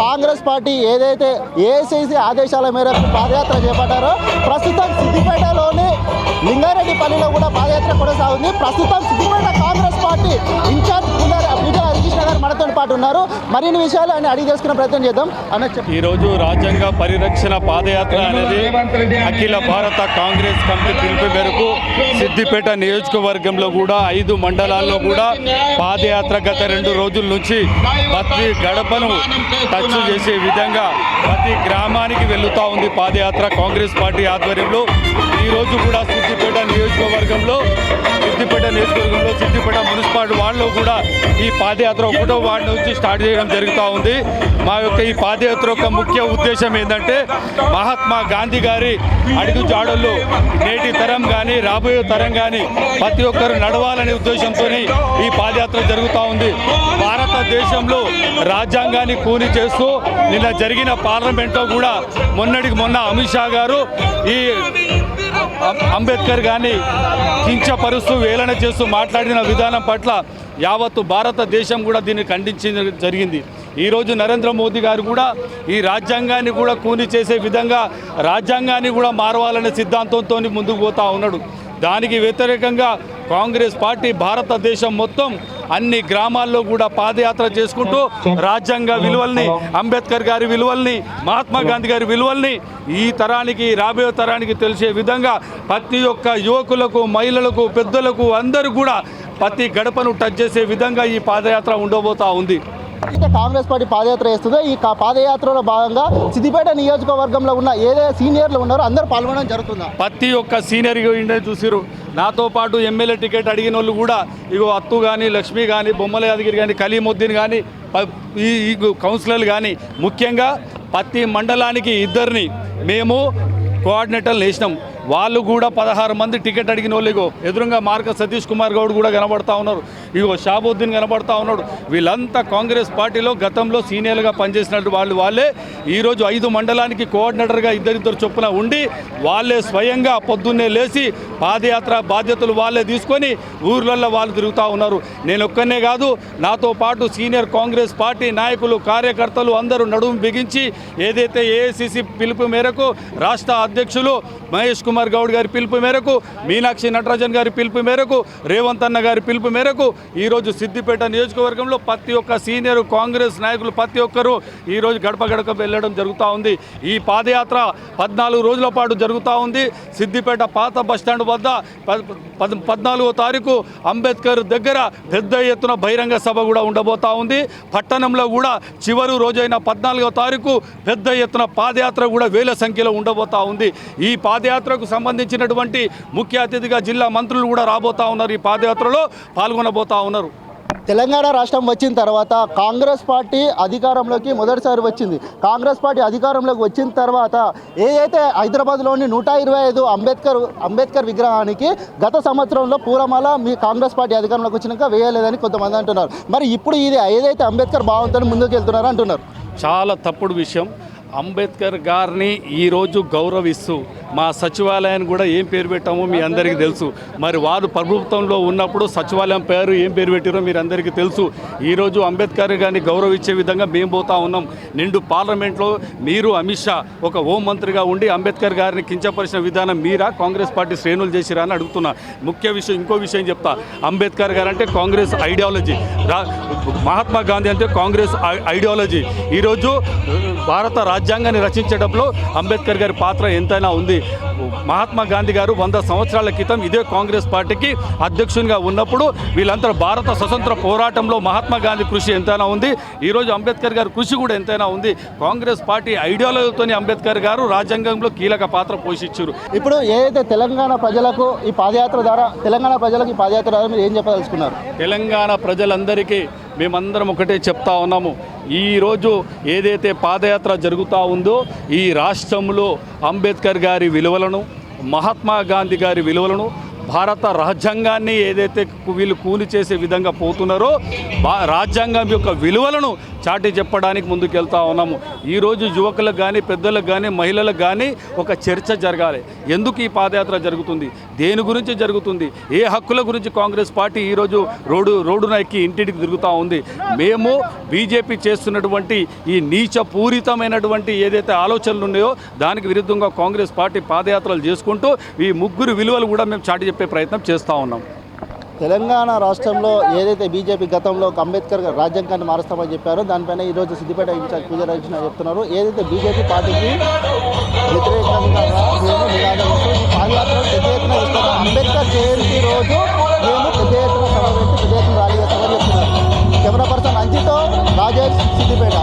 Congress party ఏదైతే AICC ఆదేశాల మేరకు పాదయాత్ర చేపట్టారో ప్రస్తుతం సిద్దిపేటలోని లింగారెడ్డిపల్లిలో కూడా పాదయాత్ర కొనసాగుతుంది. ప్రస్తుతం సిద్దిపేట కాంగ్రెస్ పార్టీ ఇన్ఛార్జ్ పూజారి హరికృష్ణ గారు మనతో పాటు ఉన్నారు. మరిన్ని విషయాలు ఆయన అడిగి తెలుసుకునే ప్రయత్నం చేద్దాం. ఈరోజు రాజ్యాంగ పరిరక్షణ పాదయాత్ర అనేది అఖిల భారత కాంగ్రెస్ కమిటీ పిలుపు మేరకు సిద్దిపేట నియోజకవర్గంలో కూడా 5 మండలాల్లో కూడా పాదయాత్ర గత 2 రోజుల నుంచి ప్రతి గడపను టచ్ చేసే విధంగా ప్రతి గ్రామానికి వెళ్తూ ఉంది పాదయాత్ర కాంగ్రెస్ పార్టీ ఆధ్వర్యంలో. ఈరోజు కూడా సిద్దిపేట నియోజకవర్గంలో సిద్దిపేట మున్సిపాలిటీ వార్డులో కూడా ఈ పాదయాత్ర 1వ వార్డు నుంచి స్టార్ట్ చేయడం జరుగుతూ ఉంది. మా యొక్క ఈ పాదయాత్ర యొక్క ముఖ్య ఉద్దేశం ఏంటంటే మహాత్మా గాంధీ గారి అడుగు జాడల్లో నేటి తరం కానీ రాబోయే తరం కానీ ప్రతి ఒక్కరు నడవాలనే ఉద్దేశంతో ఈ పాదయాత్ర జరుగుతూ ఉంది. భారతదేశంలో రాజ్యాంగాన్ని కూని చేస్తూ నిన్న జరిగిన పార్లమెంట్లో కూడా మొన్నటికి మొన్న అమిత్ షా గారు ఈ అంబేద్కర్ గారిని కించపరుస్తూ వేలన చేస్తూ మాట్లాడిన విధానం పట్ల యావత్తు భారతదేశం కూడా దీన్ని ఖండించడం జరిగింది. ఈరోజు నరేంద్ర మోదీ గారు కూడా ఈ రాజ్యాంగాన్ని కూడా కూని చేసే విధంగా రాజ్యాంగాన్ని కూడా మారవాలనే సిద్ధాంతంతో ముందుకు పోతా ఉన్నాడు. దానికి వ్యతిరేకంగా కాంగ్రెస్ పార్టీ భారతదేశం మొత్తం అన్ని గ్రామాల్లో కూడా పాదయాత్ర చేసుకుంటూ రాజ్యాంగ విలువల్ని, అంబేద్కర్ గారి విలువల్ని, మహాత్మా గాంధీ గారి విలువల్ని ఈ తరానికి రాబోయే తరానికి తెలిసే విధంగా ప్రతి ఒక్క యువకులకు, మహిళలకు, పెద్దలకు అందరూ కూడా ప్రతి గడపను టచ్ చేసే విధంగా ఈ పాదయాత్ర ఉండబోతా ఉంది. కాంగ్రెస్ పార్టీ పాదయాత్ర చేస్తుందో ఈ పాదయాత్రలో భాగంగా సిద్దిపేట నియోజకవర్గంలో ఉన్న ఏదైతే సీనియర్లు ఉన్నారో అందరూ పాల్గొనడం జరుగుతుందా? ప్రతి ఒక్క సీనియర్ చూసిరు. నాతో పాటు ఎమ్మెల్యే టికెట్ అడిగిన వాళ్ళు కూడా ఇగో అత్తు కానీ, లక్ష్మి కానీ, బొమ్మల యాదగిరి కానీ, కలీముద్దీన్ కానీ, ఈ కౌన్సిలర్లు కానీ ముఖ్యంగా ప్రతి మండలానికి 2 మేము కోఆర్డినేటర్లు వేసినాం. వాళ్ళు కూడా 16 మంది టికెట్ అడిగిన వాళ్ళు. ఇగో ఎదురుగా మార్క సతీష్ కుమార్ గౌడ్ కూడా కనబడతా ఉన్నారు. ఇగో షాబుద్దీన్ కనబడతా ఉన్నాడు. వీళ్ళంతా కాంగ్రెస్ పార్టీలో గతంలో సీనియర్గా పనిచేసినట్టు వాళ్ళే ఈరోజు 5 మండలానికి కోఆర్డినేటర్గా 2 చొప్పున ఉండి వాళ్ళే స్వయంగా పొద్దున్నే లేచి పాదయాత్ర బాధ్యతలు వాళ్ళే తీసుకొని ఊర్లలో వాళ్ళు తిరుగుతూ ఉన్నారు. నేను ఒక్కనే కాదు, నాతో పాటు సీనియర్ కాంగ్రెస్ పార్టీ నాయకులు, కార్యకర్తలు అందరూ నడుము బిగించి ఏదైతే ఏఐసీసీ పిలుపు మేరకు రాష్ట్ర అధ్యక్షులు మహేష్ కుమార్ గౌడ్ గారి పిలుపు మేరకు, మీనాక్షి నటరాజన్ గారి పిలుపు మేరకు, రేవంత్ అన్న గారి పిలుపు మేరకు ఈరోజు సిద్దిపేట నియోజకవర్గంలో ప్రతి ఒక్క సీనియర్ కాంగ్రెస్ నాయకులు ప్రతి ఒక్కరూ ఈరోజు గడప గడప వెళ్ళడం జరుగుతూ ఉంది. ఈ పాదయాత్ర 14 రోజుల పాటు జరుగుతూ ఉంది. సిద్దిపేట పాత బస్టాండ్ వద్ద 14వ తారీఖు అంబేద్కర్ దగ్గర పెద్ద ఎత్తున బహిరంగ సభ కూడా ఉండబోతా ఉంది. పట్టణంలో కూడా చివరి రోజైన 14వ తారీఖు పెద్ద ఎత్తున పాదయాత్ర కూడా వేల సంఖ్యలో ఉండబోతా ఉంది. ఈ పాదయాత్రకు సంబంధించినటువంటి ముఖ్య అతిథిగా జిల్లా మంత్రులు కూడా రాబోతా ఉన్నారు. ఈ పాదయాత్రలో పాల్గొనబోతా ఉన్నారు. తెలంగాణ రాష్ట్రం వచ్చిన తర్వాత కాంగ్రెస్ పార్టీ అధికారంలోకి మొదటిసారి వచ్చింది. కాంగ్రెస్ పార్టీ అధికారంలోకి వచ్చిన తర్వాత ఏదైతే హైదరాబాద్లోని 125 అంబేద్కర్ విగ్రహానికి గత సంవత్సరంలో పూలమాల మీ కాంగ్రెస్ పార్టీ అధికారంలోకి వచ్చినాక వేయలేదని కొంతమంది అంటున్నారు. మరి ఇప్పుడు ఇది ఏదైతే అంబేద్కర్ భావంతో ముందుకు వెళ్తున్నారు అంటున్నారు. చాలా తప్పుడు విషయం. అంబేద్కర్ గారిని ఈరోజు గౌరవిస్తూ మా సచివాలయాన్ని కూడా ఏం పేరు పెట్టామో మీ అందరికీ తెలుసు. మరి వారు ప్రభుత్వంలో ఉన్నప్పుడు సచివాలయం పేరు ఏం పేరు పెట్టారో మీరు అందరికీ తెలుసు. ఈరోజు అంబేద్కర్ గారిని గౌరవించే విధంగా మేము పోతా ఉన్నాం. నిండు పార్లమెంట్లో మీరు అమిత్ షా ఒక హోం మంత్రిగా ఉండి అంబేద్కర్ గారిని కించపరిచిన విధానం మీరా కాంగ్రెస్ పార్టీ శ్రేణులు చేసిరా అని అడుగుతున్నా. ముఖ్య విషయం ఇంకో విషయం చెప్తా. అంబేద్కర్ గారు అంటే కాంగ్రెస్ ఐడియాలజీ, మహాత్మా గాంధీ అంటే కాంగ్రెస్ ఐడియాలజీ. ఈరోజు భారత రాజ్యాంగాన్ని రచించేటప్పుడు అంబేద్కర్ గారి పాత్ర ఎంతైనా ఉంది. మహాత్మా గాంధీ గారు 100 సంవత్సరాల క్రితం ఇదే కాంగ్రెస్ పార్టీకి అధ్యక్షునిగా ఉన్నప్పుడు వీళ్ళంతా భారత స్వతంత్ర పోరాటంలో మహాత్మా గాంధీ కృషి ఎంతైనా ఉంది. ఈరోజు అంబేద్కర్ గారి కృషి కూడా ఎంతైనా ఉంది. కాంగ్రెస్ పార్టీ ఐడియాలజీతోని అంబేద్కర్ గారు రాజ్యాంగంలో కీలక పాత్ర పోషించారు. ఇప్పుడు ఏదైతే తెలంగాణ ప్రజలకు ఈ పాదయాత్ర ద్వారా మీరు ఏం చెప్పదలుచుకున్నారు? తెలంగాణ ప్రజలందరికీ మేమందరం ఒకటే చెప్తా ఉన్నాము. ఈరోజు ఏదైతే పాదయాత్ర జరుగుతూ ఉందో ఈ రాష్ట్రంలో అంబేద్కర్ గారి విలువలను, మహాత్మా గాంధీ గారి విలువలను భారత రాజ్యాంగాన్ని ఏదైతే వీళ్ళు కూలి చేసే విధంగా పోతున్నారో రాజ్యాంగం యొక్క విలువలను చాటి చెప్పడానికి ముందుకెళ్తా ఉన్నాము. ఈరోజు యువకులకు కానీ పెద్దలకు కానీ మహిళలకు కానీ ఒక చర్చ జరగాలి. ఎందుకు ఈ పాదయాత్ర జరుగుతుంది, దేని గురించి జరుగుతుంది, ఏ హక్కుల గురించి కాంగ్రెస్ పార్టీ ఈరోజు రోడ్డున ఎక్కి ఇంటింటికి తిరుగుతూ ఉంది. మేము బీజేపీ చేస్తున్నటువంటి ఈ నీచపూరితమైనటువంటి ఏదైతే ఆలోచనలు ఉన్నాయో దానికి విరుద్ధంగా కాంగ్రెస్ పార్టీ పాదయాత్రలు చేసుకుంటూ ఈ ముగ్గురు విలువలు కూడా మేము చాటి చెప్పే ప్రయత్నం చేస్తూ ఉన్నాం. తెలంగాణ రాష్ట్రంలో ఏదైతే బీజేపీ గతంలో అంబేద్కర్ రాజ్యాంగాన్ని మారుస్తామని చెప్పారో దానిపైన ఈరోజు సిద్దిపేట ఇన్ఛార్జ్ పూజారాజు చెప్తున్నారు. ఏదైతే బీజేపీ పార్టీకి వ్యతిరేకంగా మేము నిరాదరిస్తూ ఈ పాదయాత్ర పెద్ద ఎత్తున ఇస్తాము. అంబేద్కర్ జయంతి రోజు మేము పెద్ద ఎత్తున సభ పెట్టి పెద్ద ఎత్తున ర్యాలీ చేస్తామని చెప్తున్నారు. కెమెరా పర్సన్ అంజితో రాజేష్, సిద్దిపేట.